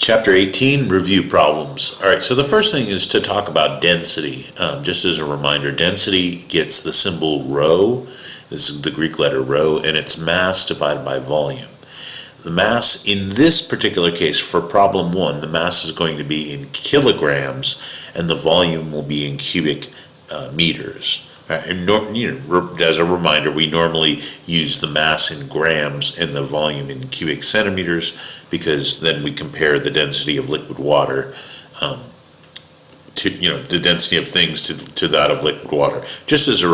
Chapter 18, review problems. All right, so the first thing is to talk about density. Just as a reminder, density gets the symbol rho. This is the Greek letter rho, and it's mass divided by volume. The mass in this particular case for problem 1, the mass is going to be in kilograms, and the volume will be in cubic meters. And as a reminder, we normally use the mass in grams and the volume in cubic centimeters, because then we compare the density of liquid water to the density of things to that of liquid water. Just as a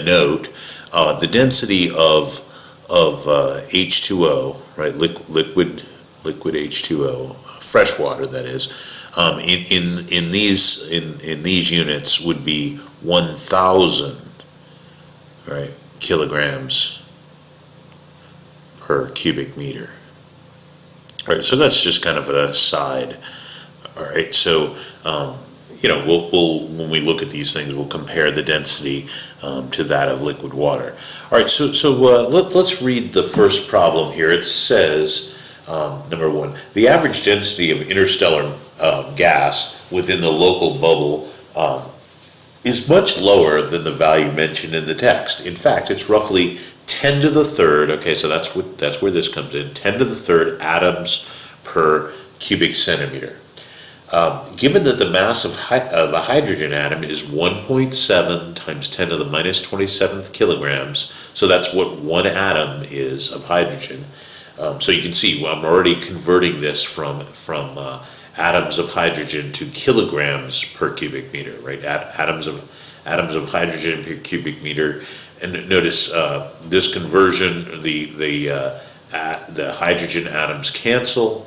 note, the density of H2O, right, liquid H2O, fresh water that is, in these units would be 1,000, right, kilograms per cubic meter. All right, so that's just kind of an aside. All right, so we'll when we look at these things, we'll compare the density to that of liquid water. All right, so let's read the first problem here. It says, number 1, the average density of interstellar gas within the local bubble is much lower than the value mentioned in the text. In fact, it's roughly 10 to the third, okay, so that's where this comes in, 10 to the third atoms per cubic centimeter. Given that the mass of the hydrogen atom is 1.7 times 10 to the minus 27th kilograms, so that's what one atom is of hydrogen. So you can see I'm already converting this from atoms of hydrogen to kilograms per cubic meter, right? Atoms of hydrogen per cubic meter, and notice this conversion, the hydrogen atoms cancel,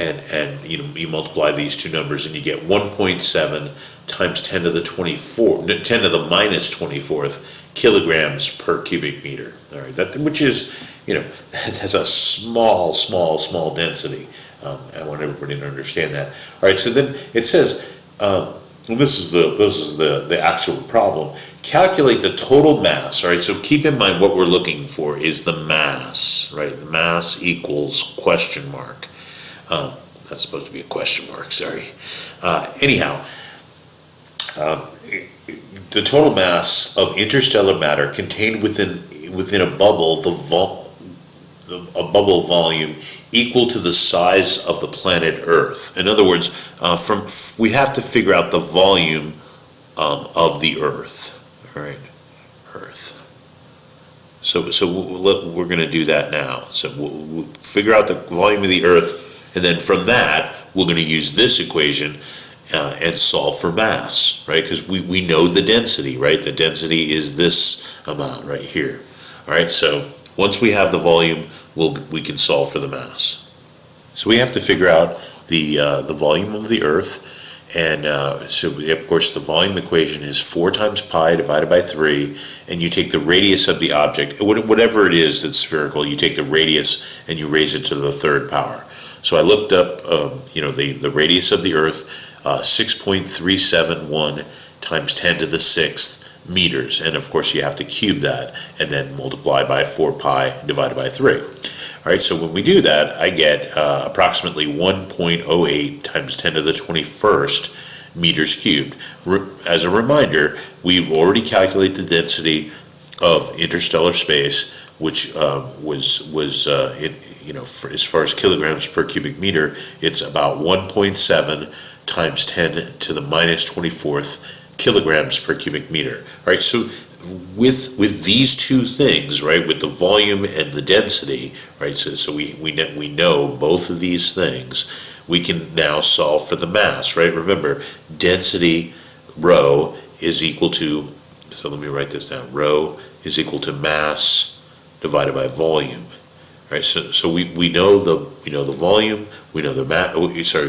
and you multiply these two numbers and you get 1.7 times 10 to the minus 24th kilograms per cubic meter. All right, which is that's a small density. I want everybody to understand that. All right, so then it says, this is the actual problem. Calculate the total mass. All right, so keep in mind what we're looking for is the mass, right? The mass equals question mark. That's supposed to be a question mark. Sorry. Anyhow, the total mass of interstellar matter contained within a bubble, a bubble volume equal to the size of the planet Earth. In other words, we have to figure out the volume of the Earth. All right, Earth. So we're going to do that now. So we'll figure out the volume of the Earth, and then from that we're going to use this equation and solve for mass, right? Because we know the density, right? The density is this amount right here. All right, so once we have the volume, we can solve for the mass. So we have to figure out the volume of the Earth, and so of course the volume equation is 4 times pi divided by 3, and you take the radius of the object, whatever it is that's spherical, you take the radius and you raise it to the third power. So I looked up, the radius of the Earth, 6.371 times 10 to the 6th meters, and of course you have to cube that and then multiply by 4 pi divided by 3. All right, so when we do that, I get approximately 1.08 times 10 to the 21st meters cubed. As a reminder, we've already calculated the density of interstellar space, which was as far as kilograms per cubic meter, it's about 1.7 times 10 to the minus 24th kilograms per cubic meter. All right, so with these two things, right, with the volume and the density, right, so we know both of these things, we can now solve for the mass, right? Remember, density rho is equal to, so let me write this down, rho is equal to mass divided by volume. Right, so we know the volume, we know the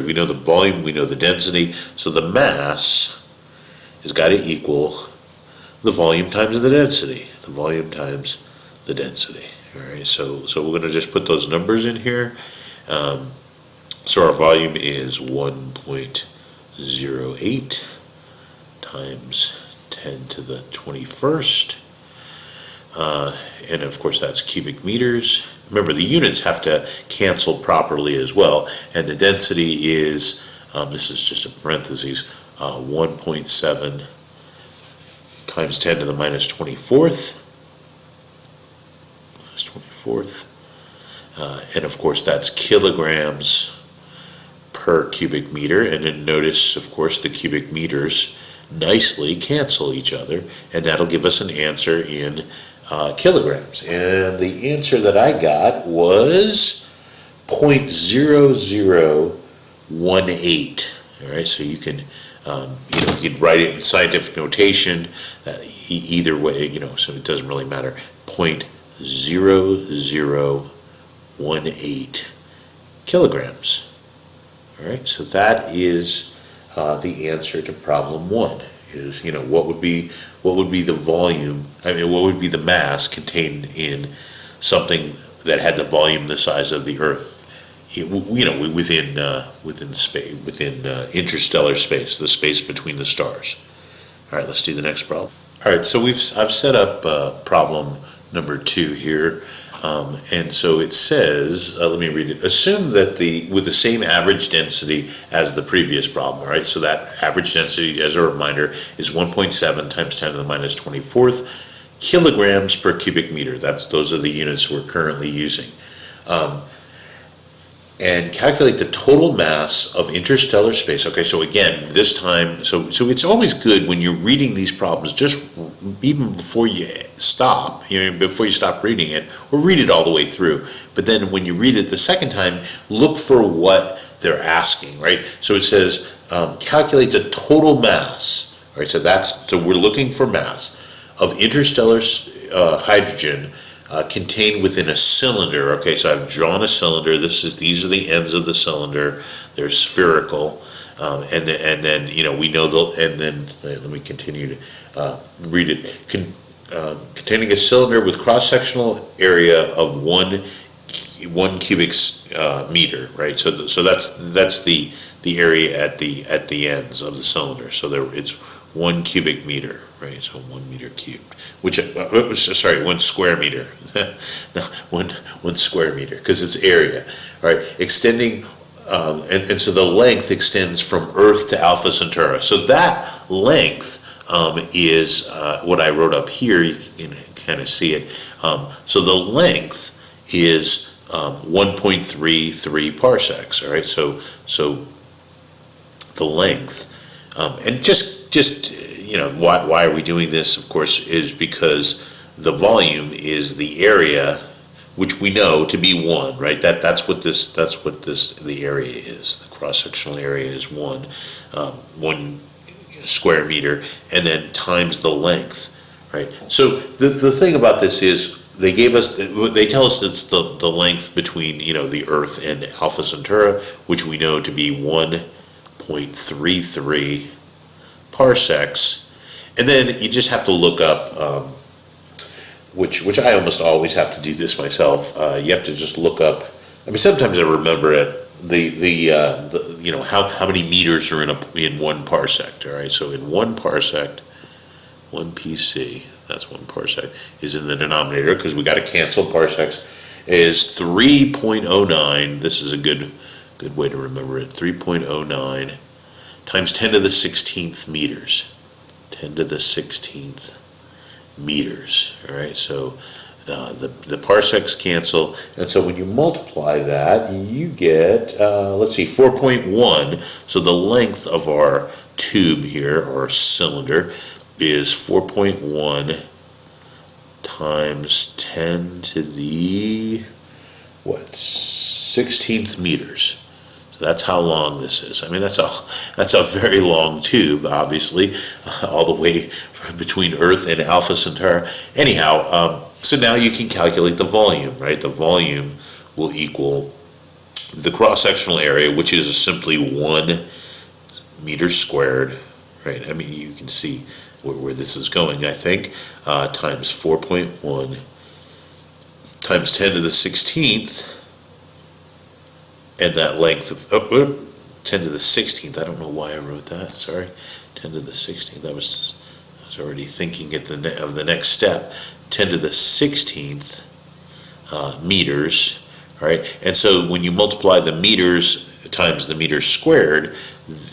we know the volume, we know the density. So the mass has got to equal the volume times the density. The volume times the density. All right, so we're going to just put those numbers in here. So our volume is 1.08 times 10 to the 21st, and of course that's cubic meters. remember, the units have to cancel properly as well, and the density is, this is just a parentheses, 1.7 times 10 to the minus 24th, and of course that's kilograms per cubic meter. And then notice, of course, the cubic meters nicely cancel each other, and that'll give us an answer in kilograms. And the answer that I got was 0.0018. All right, so you can you can write it in scientific notation either way, so it doesn't really matter. 0.0018 kilograms. All right, so that is the answer to problem 1. Is what would be the volume? What would be the mass contained in something that had the volume the size of the Earth? Within space, within interstellar space, the space between the stars. All right, let's do the next problem. All right, so I've set up problem number 2 here. And so it says, let me read it. Assume that with the same average density as the previous problem, all right? So that average density, as a reminder, is 1.7 times 10 to the minus 24th kilograms per cubic meter. Those are the units we're currently using. And calculate the total mass of interstellar space. Okay, so again, this time, so it's always good when you're reading these problems, just even before you stop, before you stop reading it, or read it all the way through. But then when you read it the second time, look for what they're asking, right? So it says, calculate the total mass, right? So we're looking for mass of interstellar hydrogen contained within a cylinder. Okay, so I've drawn a cylinder. These are the ends of the cylinder. They're spherical, and then we know and then let me continue to read it. Containing a cylinder with cross-sectional area of one cubic meter, right? So that's the area at the ends of the cylinder. So it's 1 cubic meter, right? So 1 meter cubed, which 1 square meter, no, one square meter, because it's area, right? Extending, and so the length extends from Earth to Alpha Centauri. So that length is what I wrote up here. You can kind of see it. So the length is 1.33 parsecs. All right. So the length, and just why are we doing this? Of course, is because the volume is the area, which we know to be 1, right? That's what the area is. The cross-sectional area is 1 square meter, and then times the length, right? So the thing about this is they tell us it's the length between the Earth and Alpha Centauri, which we know to be 1.33 parsecs, and then you just have to look up, which I almost always have to do this myself. You have to just look up. Sometimes I remember it. How many meters are in 1 parsec? All right, so in 1 parsec, 1 PC, that's 1 parsec, is in the denominator because we got to cancel parsecs. Is 3.09. This is a good way to remember it. 3.09 times 10 to the 16th meters. 10 to the 16th meters. All right, so the parsecs cancel, and so when you multiply that, you get, 4.1. So the length of our tube here, or cylinder, is 4.1 times 10 to the 16th meters. So that's how long this is. That's a very long tube, obviously, all the way between Earth and Alpha Centauri. Anyhow, so now you can calculate the volume, right? The volume will equal the cross-sectional area, which is simply 1 meter squared, right? You can see where this is going, I think, times 4.1 times 10 to the 16th, and that length of 10 to the 16th. I don't know why I wrote that. Sorry, 10 to the 16th. I was already thinking of the next step. 10 to the 16th meters. All right, and so when you multiply the meters times the meters squared,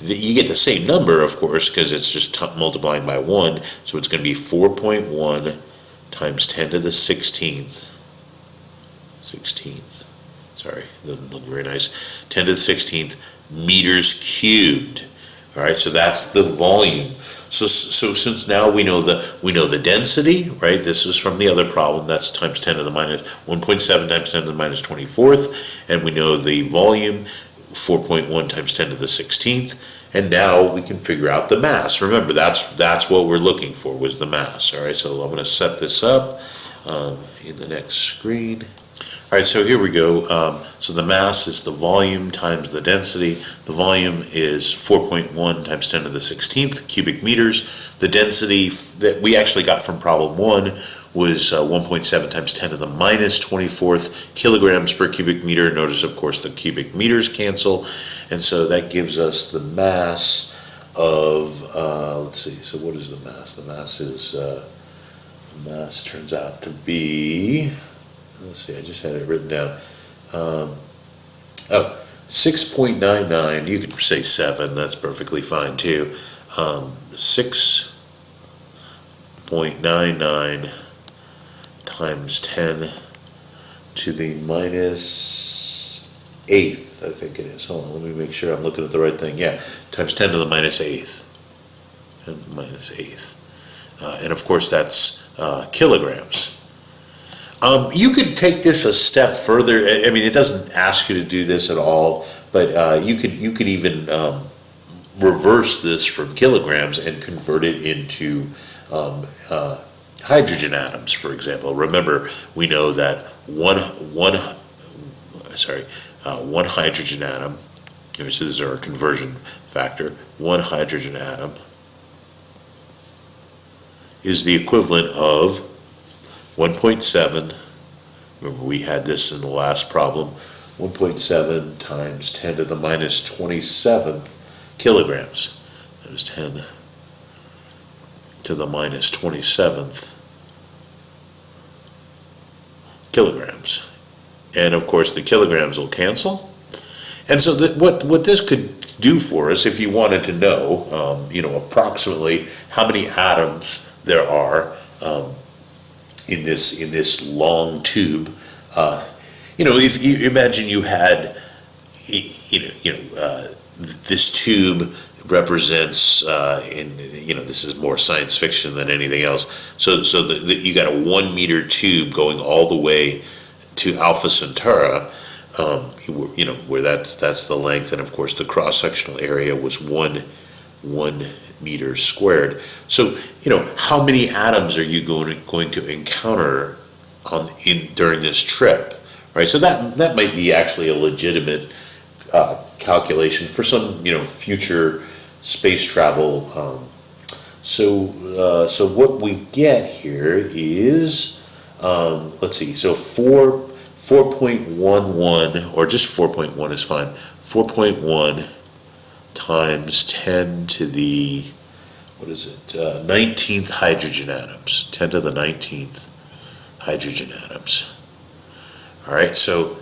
you get the same number, of course, because it's just multiplying by 1. So it's going to be 4.1 times 10 to the 16th. Sorry, it doesn't look very nice. 10 to the 16th meters cubed. All right, so that's the volume. So since now we know the density, right? This is from the other problem. That's times 10 to the minus 1.7 times 10 to the minus 24th, and we know the volume, 4.1 times 10 to the 16th. And now we can figure out the mass. Remember, that's what we're looking for, was the mass. All right, so I'm going to set this up in the next screen. All right, so here we go. So the mass is the volume times the density. The volume is 4.1 times 10 to the 16th cubic meters. The density that we actually got from problem 1 was 1.7 times 10 to the minus 24th kilograms per cubic meter. Notice, of course, the cubic meters cancel. And so that gives us the mass of, let's see, so what is the mass? The mass is, mass turns out to be, let's see, I just had it written down. 6.99, you could say 7, that's perfectly fine too. 6.99 times 10 to the minus 8th, I think it is. Hold on, let me make sure I'm looking at the right thing. Yeah, times 10 to the minus 8th. 10 to the minus 8th. And of course, that's kilograms. You could take this a step further. I mean, it doesn't ask you to do this at all, but you could even reverse this from kilograms and convert it into hydrogen atoms, for example. Remember, we know that one hydrogen atom. So this is our conversion factor. One hydrogen atom is the equivalent of 1.7, remember we had this in the last problem, 1.7 times 10 to the minus 27th kilograms. That is 10 to the minus 27th kilograms. And of course the kilograms will cancel. And so what this could do for us, if you wanted to know, approximately how many atoms there are in this long tube. If you imagine you had, this tube represents, this is more science fiction than anything else. So you got a 1 meter tube going all the way to Alpha Centauri, where that's the length, and of course the cross-sectional area was 1 meter squared. So, how many atoms are you going to encounter during this trip, right? So that might be actually a legitimate calculation for some, future space travel. So what we get here is, let's see, so 4.11, or just 4.1 is fine, 4.1 times 10 to the, 19th hydrogen atoms, 10 to the 19th hydrogen atoms. All right, so,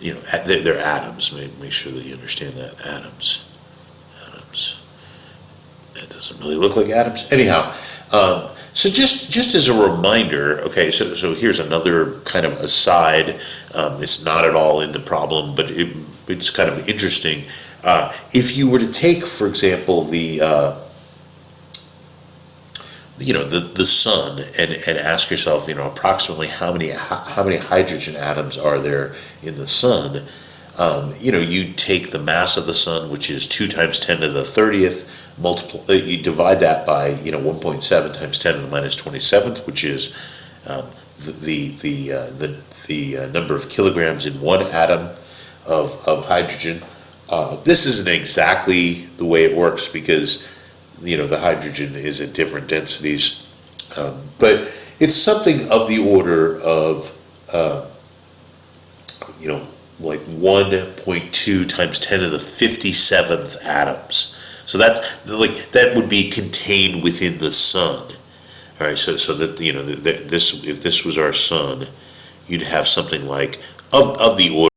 they're atoms. Make sure that you understand that. Atoms. It doesn't really look like atoms. Anyhow, so just as a reminder, okay, so here's another kind of aside. It's not at all in the problem, but it's kind of interesting. If you were to take, for example, the sun and ask yourself, approximately how many hydrogen atoms are there in the sun, you take the mass of the sun, which is 2 times 10 to the 30th, you divide that by 1.7 times 10 to the minus 27th, which is the number of kilograms in one atom of hydrogen. This isn't exactly the way it works because the hydrogen is at different densities, but it's something of the order of like 1.2 times 10 to the 57th atoms. So that would be contained within the sun. All right, so that if this was our sun, you'd have something like, of the order